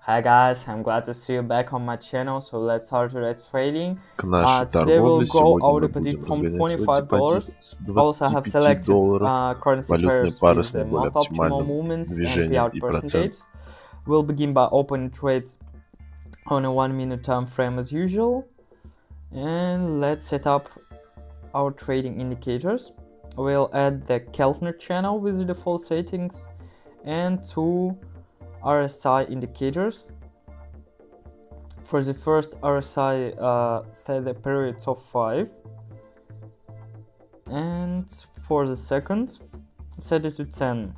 Hi guys, I'm glad to see you back on my channel. So let's start today's trading. К нашей Today we'll торговле. grow Сегодня our мы deposit будем from разгонять свой депозит $25. с Also, I have 25 selected долларов. currency Валютные pairs пары with с the наиболее most optimal оптимальным movements and движением payout и percentage. процент. We'll begin by opening trades on a 1-minute time frame as usual. And let's set up our trading indicators. We'll add the Keltner channel with the default settings and two RSI indicators. For the first RSI, set the period of 5, and for the second, set it to 10.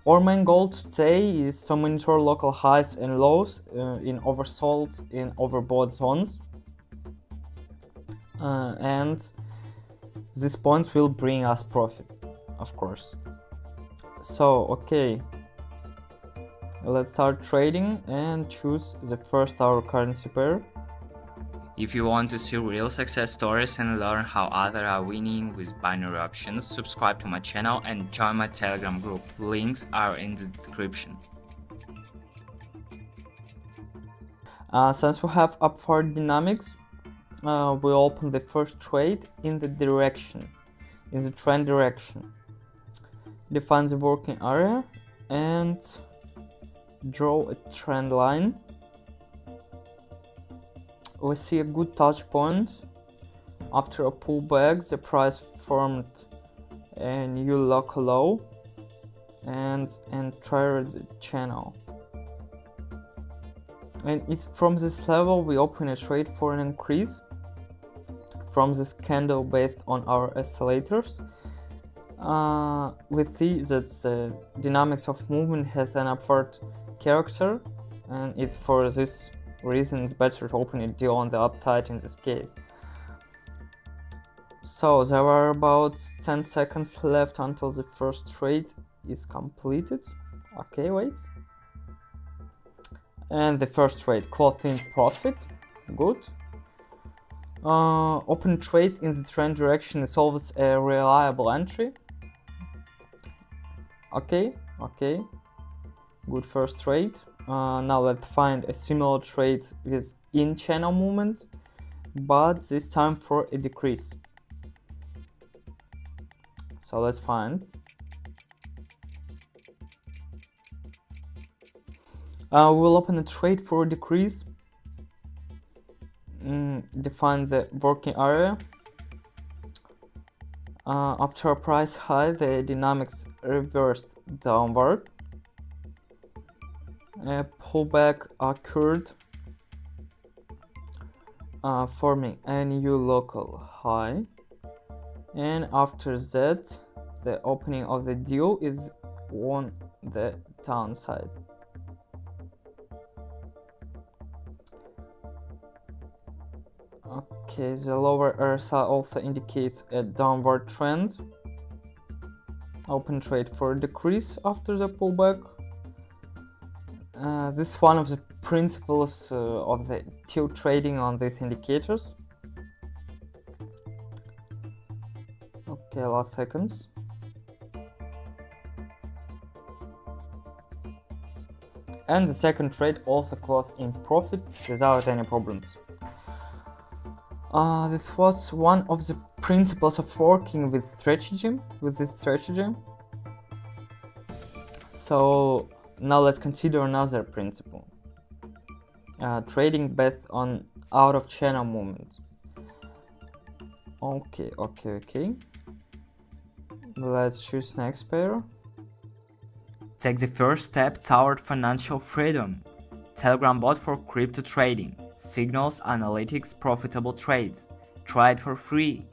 Our main goal today is to monitor local highs and lows in oversold and overbought zones, and these points will bring us profit, of course. So, okay, let's start trading and choose the first our currency pair. If you want to see real success stories and learn how others are winning with binary options, subscribe to my channel and join my Telegram group. Links are in the description. Since we have upward dynamics, we open the first trade in the trend direction. Define the working area and draw a trend line. We see a good touch point. After a pullback, the price formed a new local low and entered the channel. And it's from this level we open a trade for an increase from this candle based on our oscillators. We see that the dynamics of movement has an upward character, and it's for this reason it's better to open a deal on the upside in this case. So there are about 10 seconds left until the first trade is completed. Okay, wait. And the first trade closed in profit. Good. Open trade in the trend direction is always a reliable entry. Okay. Good first trade. Now let's find a similar trade with in-channel movement, but this time for a decrease. So let's find. We'll open a trade for a decrease. Define the working area. After a price high, the dynamics reversed downward. A pullback occurred, forming a new local high, and after that the opening of the deal is on the downside. Okay, the lower RSI also indicates a downward trend. Open trade for a decrease after the pullback. This is one of the principles of the tilt trading on these indicators. Okay, last seconds. And the second trade also closed in profit without any problems. This was one of the principles of working with this strategy. So now let's consider another principle. Trading based on out of channel movement. Okay. Let's choose next pair. Take the first step toward financial freedom. Telegram bot for crypto trading. Signals, analytics, profitable trades. Try it for free.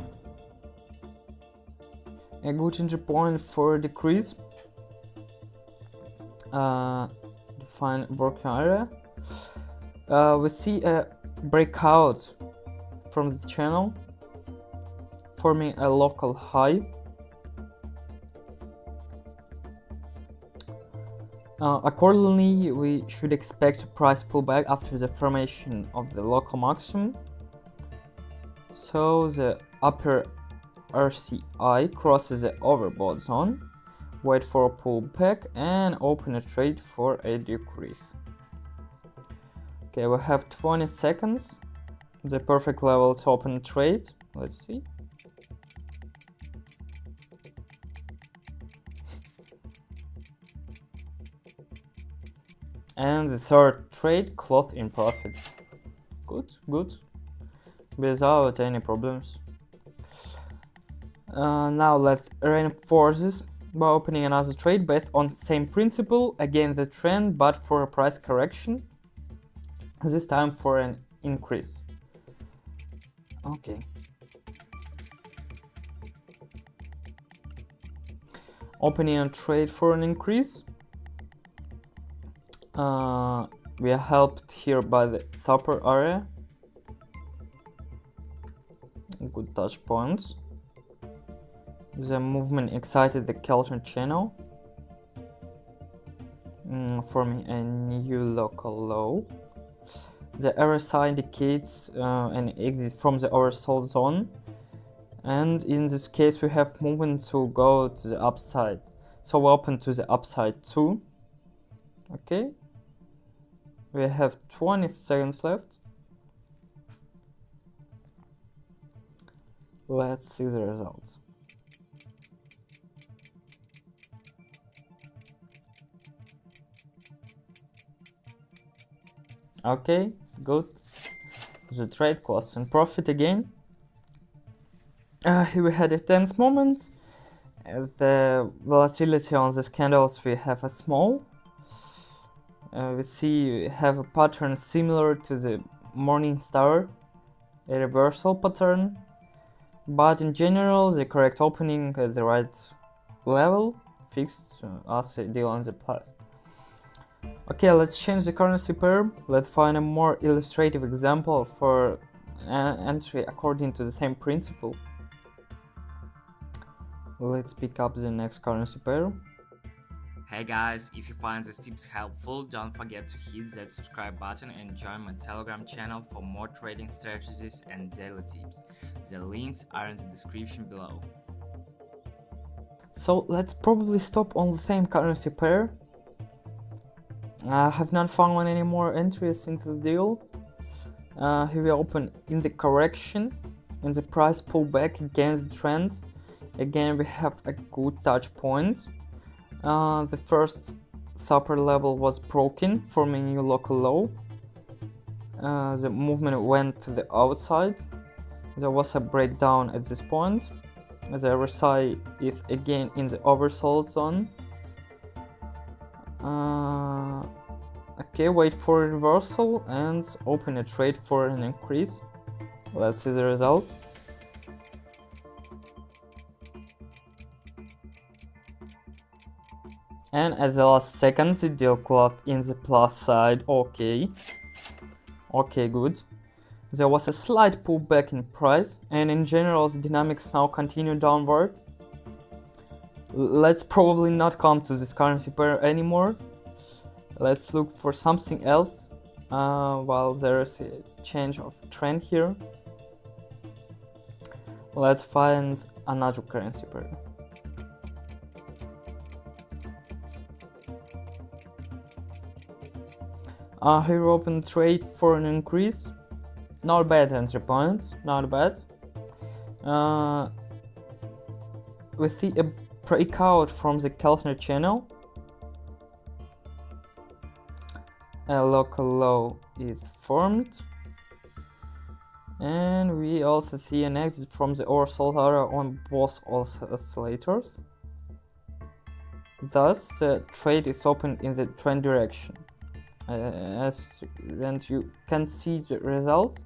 A good entry point for a decrease. Define working area. We see a breakout from the channel, forming a local high. Accordingly, we should expect a price pullback after the formation of the local maximum. So the upper RCI crosses the overbought zone, wait for a pullback and open a trade for a decrease. Okay, we have 20 seconds, the perfect level to open a trade. Let's see. And the third trade closed in profit. Good, good, without any problems. Now let's reinforce this by opening another trade based on same principle, again the trend, but for a price correction, this time for an increase. Okay. Opening a trade for an increase. We are helped here by the upper area. Good touch points. The movement excited the Keltner channel, forming a new local low. The RSI indicates an exit from the oversold zone, and in this case we have movement to go to the upside, so we open to the upside too. Okay, we have 20 seconds left. Let's see the results. Okay, good. The trade closed in profit again. Here we had a tense moment. The volatility on these candles we have a small. We see we have a pattern similar to the morning star, a reversal pattern, but in general the correct opening at the right level fixed us a deal on the plus. Okay, let's change the currency pair. Let's find a more illustrative example for entry according to the same principle. Let's pick up the next currency pair. Hey guys, if you find these tips helpful, don't forget to hit that subscribe button and join my Telegram channel for more trading strategies and daily tips. The links are in the description below. So let's probably stop on the same currency pair. I have not found any more entries into the deal. Here we open in the correction, and the price pullback against the trend. Again, we have a good touch point. The first upper level was broken, forming a new local low. The movement went to the outside. There was a breakdown at this point. The RSI is again in the oversold zone. Okay, wait for a reversal and open a trade for an increase. Let's see the result. And at the last seconds the deal closed in the plus side. Okay, good. There was a slight pullback in price, and in general the dynamics now continue downward. Let's probably not come to this currency pair anymore. Let's look for something else while there is a change of trend here. Let's find another currency pair. Here open trade for an increase. Not bad entry point, not bad. We see a breakout from the Keltner channel. A local low is formed, and we also see an exit from the oversold area on both oscillators. Thus, the trade is opened in the trend direction. And you can see the result.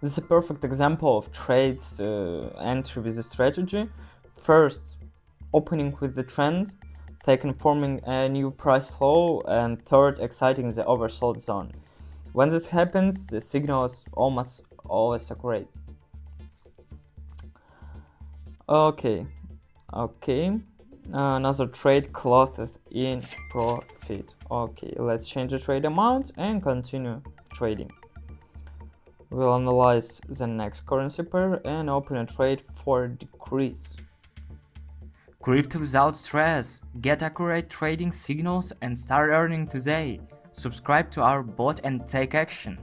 This is a perfect example of trade entry with a strategy. First, opening with the trend. Second, forming a new price low, and third, exciting the oversold zone. When this happens, the signal is almost always accurate. Okay, another trade closes in profit. Okay, let's change the trade amount and continue trading. We'll analyze the next currency pair and open a trade for decrease. Crypto without stress. Get accurate trading signals and start earning today. Subscribe to our bot and take action.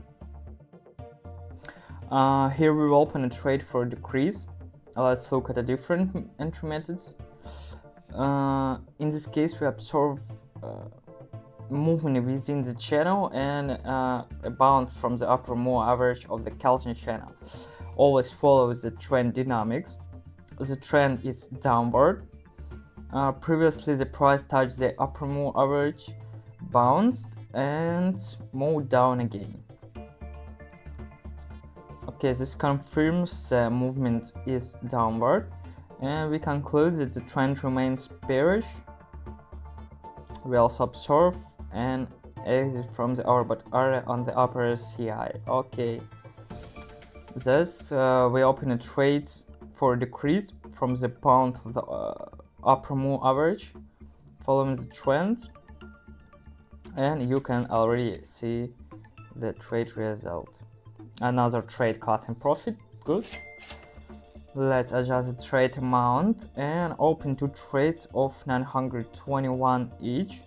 Here we will open a trade for a decrease. Let's look at the different entry methods. In this case, we observe movement within the channel and a bounce from the upper moving average of the Kelton channel. Always follows the trend dynamics. The trend is downward. Previously, the price touched the upper moving average, bounced, and moved down again. Okay, this confirms the movement is downward, and we conclude that the trend remains bearish. We also observe and exit from the overbought area on the upper CI. Okay, thus we open a trade for a decrease from the pound of the upper move average, following the trend, and you can already see the trade result. Another trade cut in profit. Good. Let's adjust the trade amount and open 2 trades of 921 each.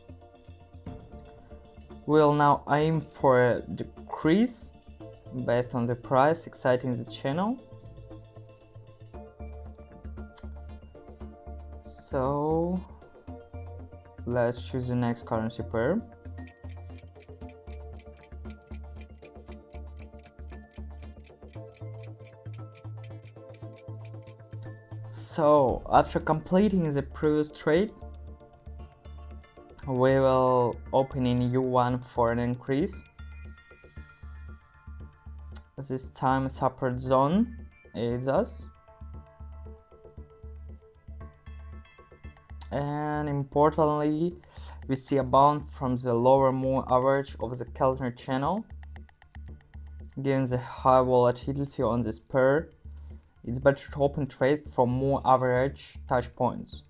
We'll now aim for a decrease based on the price exciting the channel. So let's choose the next currency pair. So after completing the previous trade, we will open in U1 for an increase. This time support zone aids us. And importantly, we see a bounce from the lower moving average of the Keltner channel. Given the high volatility on this pair, it's better to open trade from more average touch points.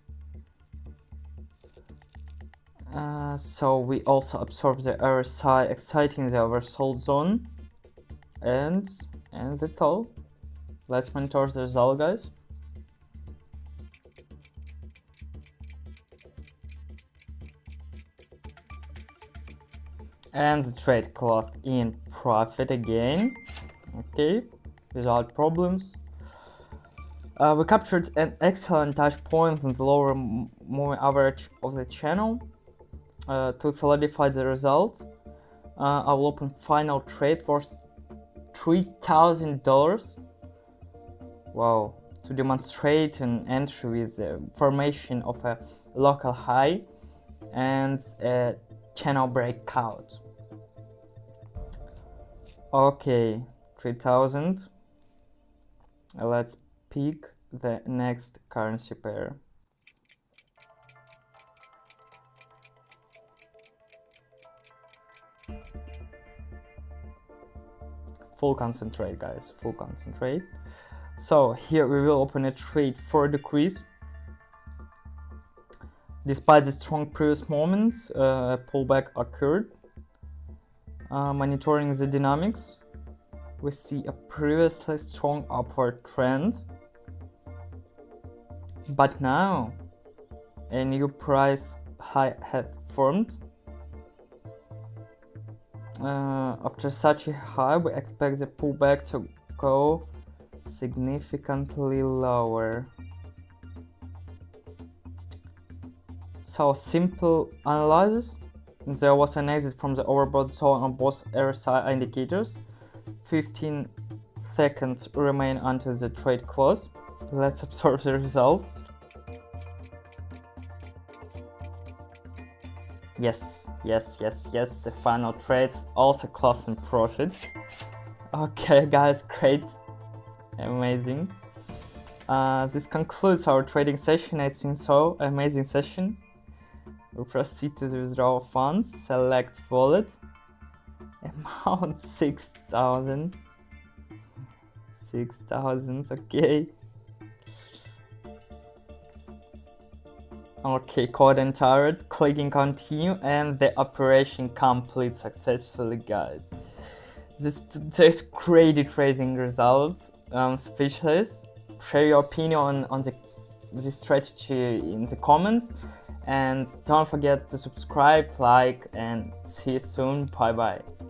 So we also observe the RSI exciting the oversold zone, and that's all. Let's monitor the result, guys. And the trade closed in profit again. Okay, without problems. We captured an excellent touch point on the lower moving average of the channel. To solidify the result, I will open final trade for $3,000. Wow, to demonstrate an entry with the formation of a local high and a channel breakout. Okay, 3,000. Let's pick the next currency pair. Full concentrate, guys, full concentrate. So here we will open a trade for a decrease. Despite the strong previous moments, a pullback occurred. Monitoring the dynamics, we see a previously strong upward trend, but now a new price high has formed. After such a high, we expect the pullback to go significantly lower. So simple analysis. There was an exit from the overbought zone on both RSI indicators. 15 seconds remain until the trade close. Let's observe the result. Yes, the final trades also closed in profit. Okay, guys, great, amazing. This concludes our trading session. I think so. Amazing session. We proceed to the withdrawal funds. Select wallet. Amount 6,000. 6,000. Okay. Okay, code entered. Clicking continue, and the operation complete successfully, guys. This crazy trading results. Speechless. Share your opinion on the this strategy in the comments, and don't forget to subscribe, like, and see you soon. Bye bye.